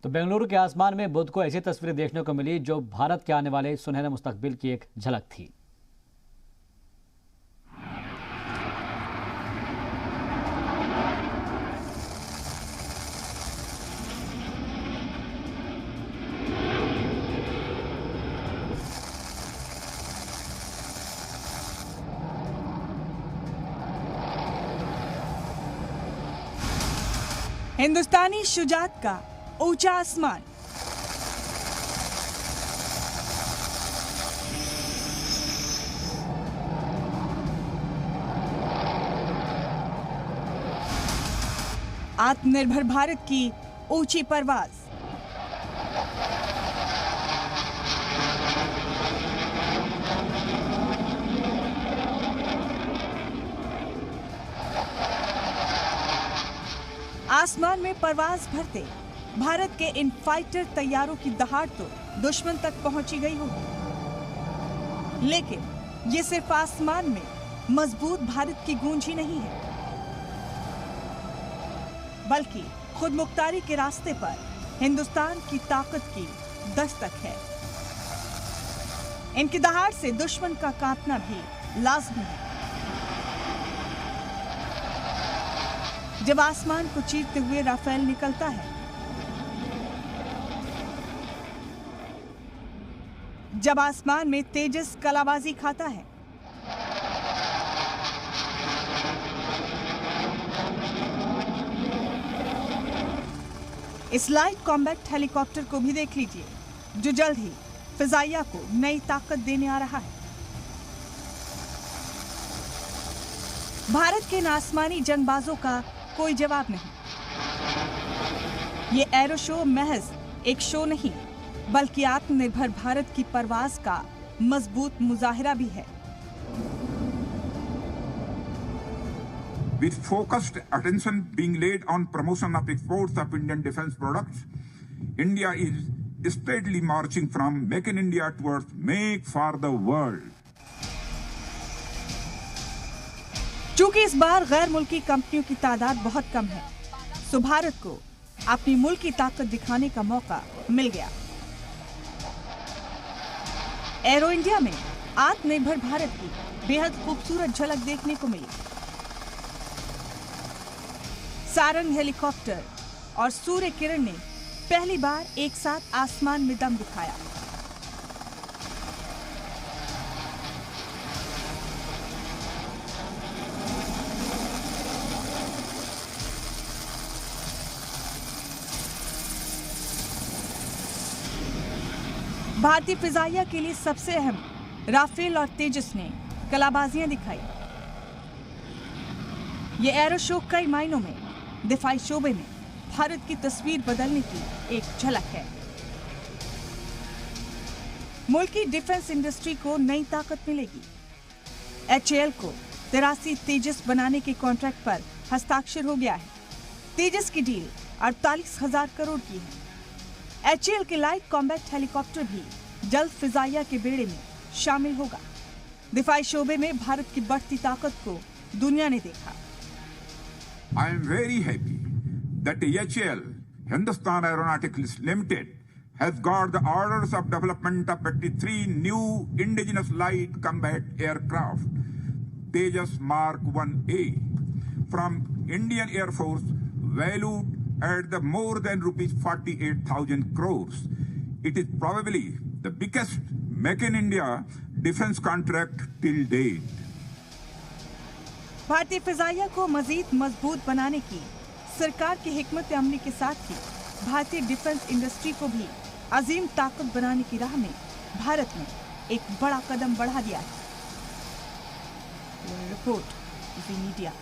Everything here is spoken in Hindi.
तो बेंगलुरु के आसमान में बुध को ऐसी तस्वीरें देखने को मिली जो भारत के आने वाले सुनहरे मुस्तकबिल की एक झलक थी। हिंदुस्तानी शुजात का ऊंचा आसमान। आत्मनिर्भर भारत की ऊंची परवाज। आसमान में परवाज भरते भारत के इन फाइटर तैयारों की दहाड़ तो दुश्मन तक पहुंची गई होगी, लेकिन ये सिर्फ आसमान में मजबूत भारत की गूंज ही नहीं है, बल्कि खुद मुख्तारी के रास्ते पर हिंदुस्तान की ताकत की दस्तक है। इनकी दहाड़ से दुश्मन का कांपना भी लाजमी है। जब आसमान को चीरते हुए राफेल निकलता है, जब आसमान में तेजस कलाबाजी खाता है, इस लाइट कॉम्बैट हेलीकॉप्टर को भी देख लीजिए, जो जल्द ही फिजाइया को नई ताकत देने आ रहा है। भारत के इन आसमानी जंगबाजों का कोई जवाब नहीं। ये एरो शो महज एक शो नहीं, बल्कि आत्मनिर्भर भारत की परवाज का मजबूत मुजाहिरा भी है। With focused attention being laid on promotion of exports of Indian defense products, India is steadily marching from Make in India towards Make for the World. चूंकि इस बार गैर मुल्की कंपनियों की तादाद बहुत कम है, सो भारत को अपनी मुल्क की ताकत दिखाने का मौका मिल गया। एरो इंडिया में आत्मनिर्भर भारत की बेहद खूबसूरत झलक देखने को मिली। सारंग हेलीकॉप्टर और सूर्य किरण ने पहली बार एक साथ आसमान में दम दिखाया। भारतीय फिजाइया के लिए सबसे अहम राफेल और तेजस ने कलाबाजियां दिखाई। ये एरो शो कई मायनों में दिफाई शोबे में भारत की तस्वीर बदलने की एक झलक है। मुल्क की डिफेंस इंडस्ट्री को नई ताकत मिलेगी। HAL को 83 तेजस बनाने के कॉन्ट्रैक्ट पर हस्ताक्षर हो गया है। तेजस की डील 48,000 करोड़ की है। HAL के लाइट कॉम्बैट हेलीकॉप्टर भी जल्द फिजाइया के बेड़े में शामिल होगा। दिफाई शोबे में भारत की बढ़ती ताकत को दुनिया ने देखा। I am very happy that HAL, Hindustan Aeronautics Limited, has got the orders of development of 83 new indigenous light combat aircraft, Tejas Mark 1A, from Indian Air Force, valued at the more than rupees 48,000 crores. It is probably the biggest Make in India defense contract till date. भारतीय फिजाइया को मजीद मजबूत बनाने की सरकार की हिकमत अमली के साथ ही भारतीय डिफेंस इंडस्ट्री को भी अजीम ताकत बनाने की राह में भारत ने एक बड़ा कदम बढ़ा दिया है। रिपोर्ट ज़ी मीडिया।